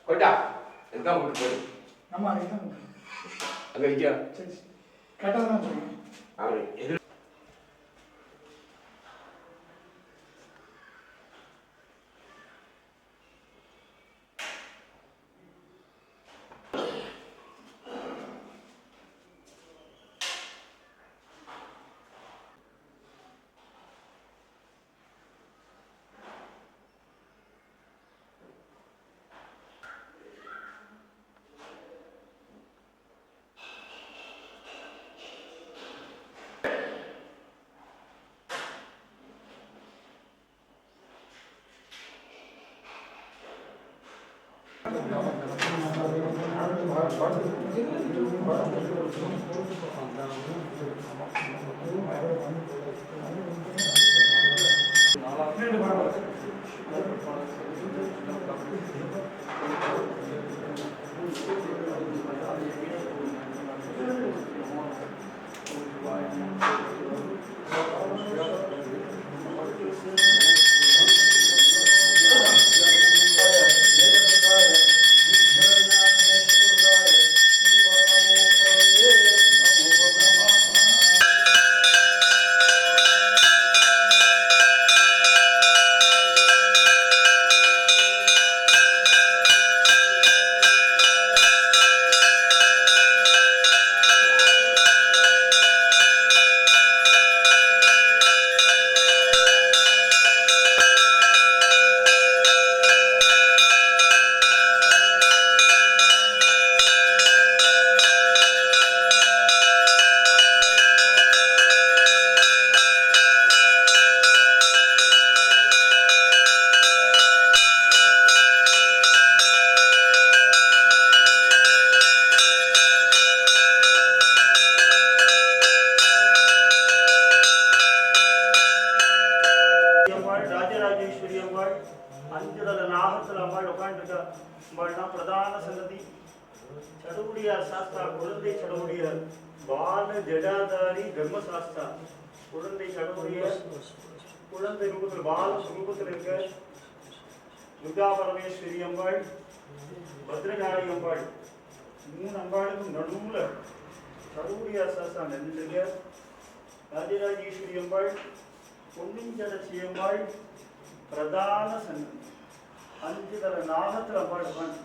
கொண்டா இதுதான் கூட்டு போய் நம்ம அதுதான் அங்கே வைக்க சரி கரெக்டாக தான் போகணும். அவரு பிரதான சன்னதி சடுகுடியார் சாஸ்தா குழந்தை சடுகுடியார் பால ஜடாதாரி பிரம்மசாஸ்தா குழந்தை சடுகுடியார் குழந்தை ரூபத்தில் பால ரூபத்தில் இருக்க துர்கா பரமேஸ்வரி அம்பாள் பத்ரகாளி அம்பாள் மூணு அம்பாளுக்கும் நடுவுல சடுகுடியார் சாஸ்தா நின்றுங்க ராஜராஜேஸ்வரி அம்பாள் பொன்னின் சடச்சி அம்பாள் பிரதான சன்னதி அஞ்சு தர நாகத்தில் அம்பாள் உட்காந்து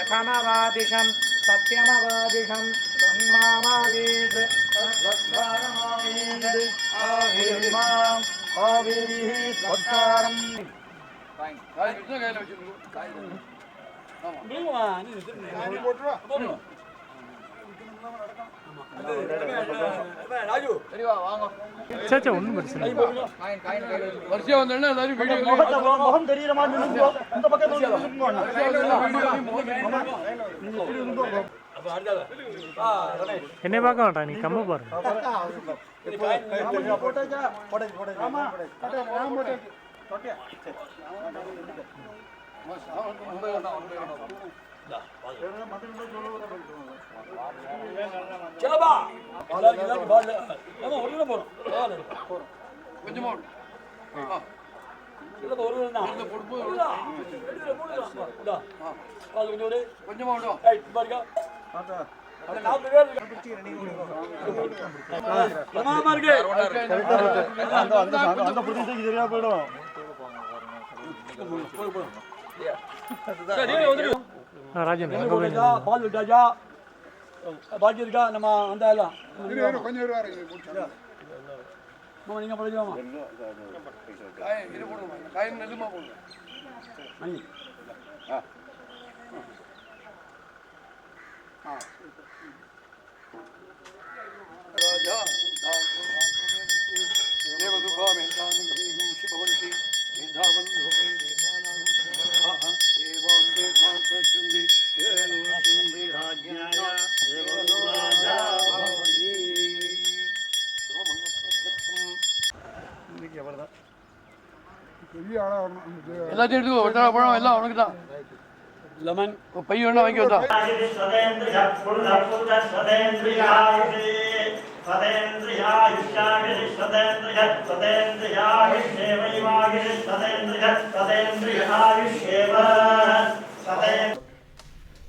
प्रथमवादिशं सत्यमवादिशं तन्मामावेद तद्वद्वारमावेद आविर्माम् आविर्भिः सत्कारम् சச்சா ஒன்றும் பிரச்சனை வரிசையா வந்தோன்னா எல்லாரும் வீடியோ முகம் தெரியுற மாதிரி நின்னுக்கோ. இந்த பக்கத்துல நின்னுக்கோ அண்ணா. என்னை பார்க்க மாட்டான், நீ கம்ம பாருங்க. கொஞ்சமா கொஞ்சமா விடும் அந்த பிரதேசத்துக்கு சரியா போயிடும். ராஜன் அங்கே போய் பால் விட்டாச்சா பாக்கி இருக்கா நம்ம அந்த எல்லாம் நீங்க படிக்கலாமா காயம் இது போடுங்க, காயம் நெல்லுமா போடுங்க. மணி ராஜா தேவதுபாமேதானி கவீகம் சிபவந்தி மேதாவந்தோ தேவாந்தே காந்தசுந்தி தேனுசுந்தி ராஜ்ஞாய தேவதுராஜா பவதி எல்லாத்தையும் எடுத்துக்கோ. வெட்டாள பழம் எல்லாம் அவனுக்கு தான். லெமன் பையன் வேணா வாங்கி வந்தா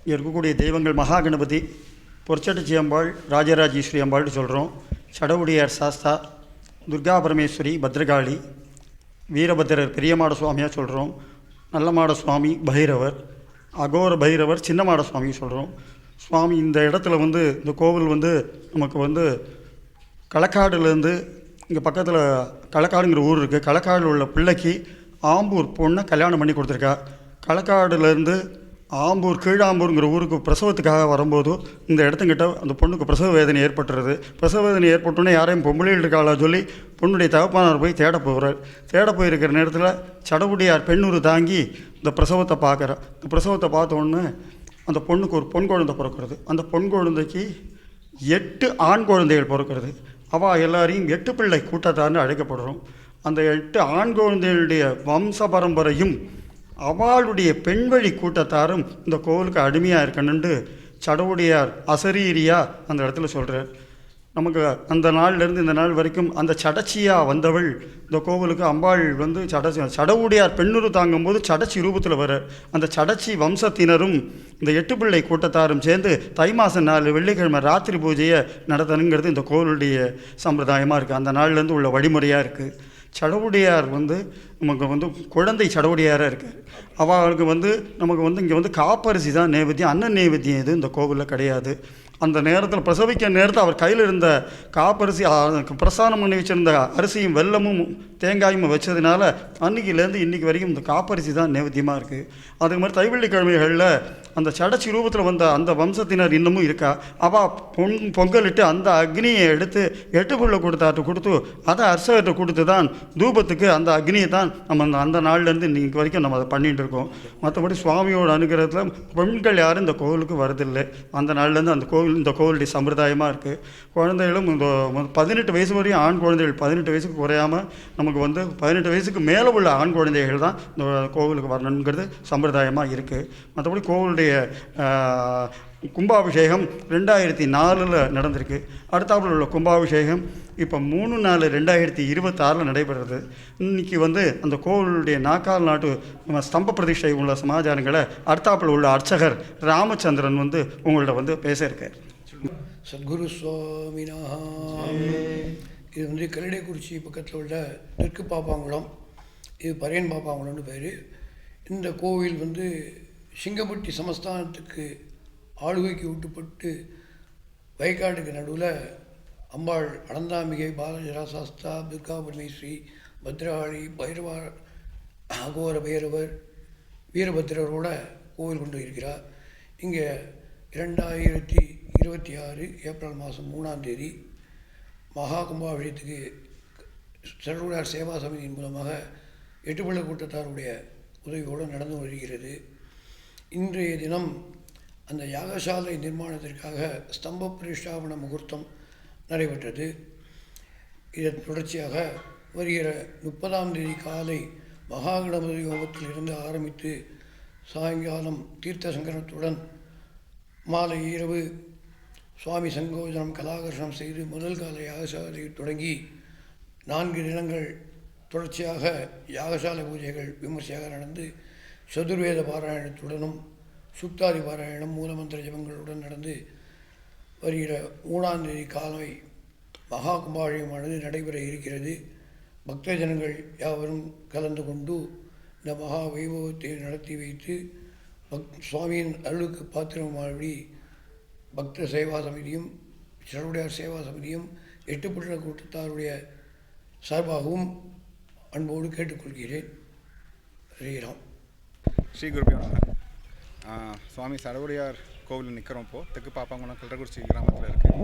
இருக்கக்கூடிய தெய்வங்கள் மகா கணபதி, பொற்சட்டச்சி அம்பாள், ராஜராஜேஸ்வரி அம்பாள்னு சொல்கிறோம். சடவுடியார் சாஸ்தா, துர்கா பரமேஸ்வரி, பத்ரகாளி, வீரபத்திரர் பெரியமாட சுவாமியாக சொல்கிறோம். நல்லமாட சுவாமி பைரவர், அகோர பைரவர், சின்னமாட சுவாமி சொல்கிறோம். சுவாமி இந்த இடத்துல வந்து இந்த கோவில் வந்து நமக்கு வந்து களக்காடுலேருந்து இங்கே பக்கத்தில் களக்காடுங்கிற ஊர் இருக்குது. களக்காடில் உள்ள பிள்ளைக்கு ஆம்பூர் பொண்ணை கல்யாணம் பண்ணி கொடுத்துருக்கா. களக்காடுலேருந்து ஆம்பூர் கீழாம்பூருங்கிற ஊருக்கு பிரசவத்துக்காக வரும்போது இந்த இடத்துங்கிட்ட அந்த பொண்ணுக்கு பிரசவ வேதனை ஏற்பட்டுறது. பிரசவ வேதனை ஏற்பட்டோன்னே யாரையும் பொம்பளையில் இருக்காளா சொல்லி பொண்ணுடைய தகப்பனார் போய் தேட போகிறார். தேட போயிருக்கிற நேரத்தில் சடவுடையார் பெண்ணூறு தாங்கி இந்த பிரசவத்தை பார்க்குறார். இந்த பிரசவத்தை பார்த்த உடனே அந்த பொண்ணுக்கு ஒரு பொன் குழந்தை பிறக்கிறது. அந்த பொன் குழந்தைக்கு 8 ஆண் குழந்தைகள் பிறக்கிறது. அவள் எல்லாரையும் 8 பிள்ளை கூட்டத்தார்னு அழைக்கப்படுறோம். அந்த 8 ஆண் குழந்தைகளுடைய வம்ச பரம்பரையும் அவளுடைய பெண்வழி கூட்டத்தாரும் இந்த கோவிலுக்கு அடிமையாக இருக்கணுன்ட்டு சடவுடையார் அசரீரியாக அந்த இடத்துல சொல்கிறார். நமக்கு அந்த நாள்லேருந்து இந்த நாள் வரைக்கும் அந்த சடச்சியாக வந்தவள் இந்த கோவிலுக்கு அம்பாள் வந்து சடவுடையார் பெண்ணுரு தாங்கும்போது சடச்சி ரூபத்தில் வர அந்த சடச்சி வம்சத்தினரும் இந்த 8 பிள்ளை கூட்டத்தாரும் சேர்ந்து தை மாதம் 4 வெள்ளிக்கிழமை ராத்திரி பூஜையை நடத்தணுங்கிறது இந்த கோவிலுடைய சம்பிரதாயமாக இருக்குது. அந்த நாள்லேருந்து உள்ள வழிமுறையாக இருக்குது. சடவுடையார் வந்து நமக்கு வந்து குழந்தை சடவுடையாராக இருக்குது. அவளுக்கு வந்து நமக்கு வந்து இங்கே வந்து காப்பரிசி தான் நைவேத்தியம், அன்ன நைவேத்தியம் எது இந்த கோவிலில் கிடையாது. அந்த நேரத்தில் பிரசவிக்க நேரத்தில் அவர் கையில் இருந்த காப்பரிசி பிரசாதம் பண்ணி வச்சுருந்த அரிசியும் வெல்லமும் தேங்காயும் வச்சதுனால அன்றைக்கிலேருந்து இன்றைக்கி வரைக்கும் இந்த காப்பரிசி தான் நைவேத்தியமாக இருக்குது. அதே மாதிரி தைவெள்ளிக்கிழமைகளில் அந்த சடச்சி ரூபத்தில் வந்த அந்த வம்சத்தினர் இன்னமும் இருக்கா. அவள் பொங்கலிட்டு அந்த அக்னியை எடுத்து 8 பிள்ளை கொடுத்து அதை அர்ச்சகர்கிட்ட கொடுத்து தான் தூபத்துக்கு அந்த அக்னியை தான் நம்ம அந்த நாள்லேருந்து இன்றைக்கி வரைக்கும் நம்ம அதை பண்ணிகிட்டு இருக்கோம். மற்றபடி சுவாமியோட அனுகிரகத்தில் பெண்கள் யாரும் இந்த கோவிலுக்கு வரதில்லை. அந்த நாள்லேருந்து அந்த இந்த கோவிலுடைய சம்பிரதாயமாக இருக்குது. குழந்தைகளும் இந்த 18 வயசு வரையும் ஆண் குழந்தைகள் 18 வயசுக்கு குறையாமல் நமக்கு வந்து 18 வயசுக்கு மேலே உள்ள ஆண் குழந்தைகள் தான் இந்த கோவிலுக்கு வரணுங்கிறது சம்பிரதாயமாக இருக்குது. மற்றபடி கோவிலுடைய கும்பாபிஷேகம் 2004 நடந்திருக்கு. அடுத்தாப்பில் உள்ள கும்பாபிஷேகம் இப்போ 3/4/2026 நடைபெறுறது. இன்றைக்கி வந்து அந்த கோவிலுடைய நாக்கால் நாட்டு ஸ்தம்ப பிரதிஷ்டை உள்ள சமாச்சாரங்களை அடுத்தாப்பில் உள்ள அர்ச்சகர் ராமச்சந்திரன் வந்து உங்கள்கிட்ட வந்து பேச இருக்கார். சத்குரு சுவாமினா. இது வந்து கல்லடைக்குறிச்சி பக்கத்தில் உள்ள தெற்கு பாப்பாங்குளம், இது பரையன் பாப்பாங்குளம்னு பேர். இந்த கோவில் வந்து சிங்கப்பட்டி சமஸ்தானத்துக்கு ஆளுகைக்கு விட்டுப்பட்டு வயக்காட்டுக்கு நடுவில் அம்பாள் அனந்தாம்பிகை, பாலஜராசாஸ்தா, துர்கா பரமேஸ்வரி, பத்ரகாளி, பைரவா, அகோர பைரவர், வீரபத்ரரோட கோவில் கொண்டு இருக்கிறார். இங்கே 2026 ஏப்ரல் மாதம் 3ஆம் தேதி மகா கும்பாபிஷேகத்துக்கு சடவுடையார் சேவா சமிதியின் மூலமாக 8 பிள்ளை கூட்டத்தாருடைய உதவியோடு நடந்து வருகிறது. இன்றைய தினம் அந்த யாகசாலை நிர்மாணத்திற்காக ஸ்தம்ப பிரதிஷ்டாபன முகூர்த்தம் நடைபெற்றது. இதன் தொடர்ச்சியாக வருகிற 30ஆம் தேதி காலை மகாகணபதி ஹோமத்திலிருந்து ஆரம்பித்து சாயங்காலம் தீர்த்த சங்கரத்துடன் மாலை இரவு சுவாமி சங்கோஜனம் கலாகர்ஷனம் செய்து முதல் கால யாகசாலை தொடங்கி 4 தினங்கள் தொடர்ச்சியாக யாகசாலை பூஜைகள் விமர்சையாக நடந்து சதுர்வேத பாராயணத்துடனும் சுக்தாதி பாராயணம் மூலமந்திர ஜபங்களுடன் நடந்து வருகிற 3ஆம் தேதி காலை மகா கும்பாபிஷேகமானது நடைபெற இருக்கிறது. பக்த ஜனங்கள் யாவரும் கலந்து கொண்டு இந்த மகா வைபவத்தை நடத்தி வைத்து சுவாமியின் அருளுக்கு பாத்திரமாடி பக்த சேவா சமிதியும் சடவுடையார் சேவா சமிதியும் 8 பிள்ளை கூட்டத்தாருடைய சார்பாகவும் அன்போடு கேட்டுக்கொள்கிறேன். ஸ்ரீராம். ஸ்ரீ குருபியோ நமः. சுவாமி சடவுடையார் கோவில் நிற்கிறோம். இப்போது தெற்கு பாப்பாங்குளம் கல்லடைக்குறிச்சி கிராமத்தில் இருக்குது.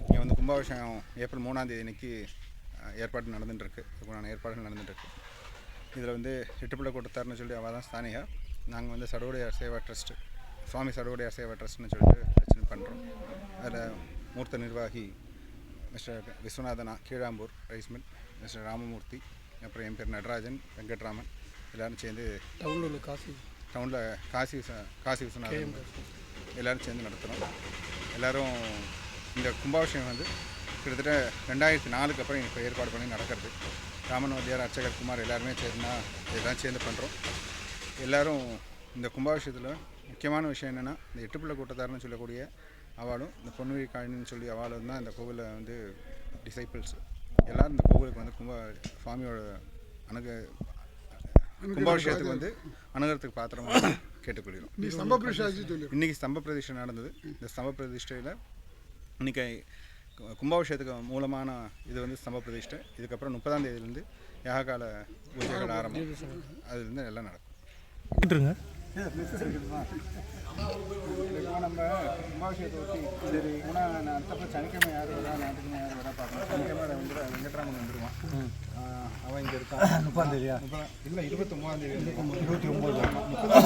இங்கே வந்து கும்பாபிஷேகம் ஏப்ரல் 3ஆம் தேதி அன்றைக்கி ஏற்பாடு நடந்துட்டுருக்கு. இதுக்கான ஏற்பாடுகள் நடந்துட்டுருக்கு. இதில் வந்து 8 பிள்ளை கூட்டத்தார்னு சொல்லி அவள் தான் ஸ்தானிகா. நாங்கள் வந்து சடவுடையார் சேவா ட்ரஸ்ட்டு, சுவாமி சடவுடையார் சேவா ட்ரஸ்ட்னு சொல்லிட்டு வச்சு பண்ணுறோம். அதில் மூர்த்த நிர்வாகி மிஸ்டர் விஸ்வநாதனா கீழாம்பூர் ரைஸ்மில், மிஸ்டர் ராமமூர்த்தி, அப்புறம் என் பேர் நடராஜன், வெங்கட்ராமன், எல்லோரும் சேர்ந்து டவுனில் காசி விஸ்வநாதன் எல்லோரும் சேர்ந்து நடத்துகிறோம். எல்லோரும் இந்த கும்பாபிஷேகம் வந்து கிட்டத்தட்ட 2004க்கு அப்புறம் இப்போ ஏற்பாடு பண்ணி நடக்கிறது. ராமனோதியார், அர்ச்சகர் குமார் எல்லாருமே எல்லாம் சேர்ந்து பண்ணுறோம். எல்லோரும் இந்த கும்பாபிஷேகத்தில் முக்கியமான விஷயம் என்னென்னா, இந்த 8 பிள்ளை கூட்டத்தார்னு சொல்லக்கூடிய அவளும் இந்த பொன்னுவி காணின்னு சொல்லி அவளும் தான் இந்த கோவிலில் வந்து டிசைபிள்ஸ். எல்லோரும் இந்த கோவிலுக்கு வந்து சுவாமியோட கும்பாபிஷேகத்துக்கு வந்து அணுகிறதுக்கு பாத்திரமாக கேட்டுக்கொள்கிறோம். இன்றைக்கி ஸ்தம்ப பிரதிஷ்டை நடந்தது. இந்த ஸ்தம்ப பிரதிஷ்டையில் இன்றைக்கி கும்பாபிஷேகத்துக்கு மூலமான இது வந்து ஸ்தம்ப பிரதிஷ்டை. இதுக்கப்புறம் 30ஆம் தேதியிலேருந்து யாககால பூஜைகள் ஆரம்பம். அதுலேருந்து எல்லாம் நடக்கும். விட்டுருங்க. நம்ம கும்பாபிஷேகத்தை ஒட்டி சரி ஆனால் அடுத்தப்போ சனிக்கிழமை யார் வரா ஞாயிற்றுக்கிழமை யார் வரா பார்க்கணும். சனிக்கிழமை வந்து வெங்கட்ராமன் வந்துடுவான். அவன் இங்கே இருக்கான். 30ஆம் தேதியா? இல்லை 23ஆம் தேதி. 29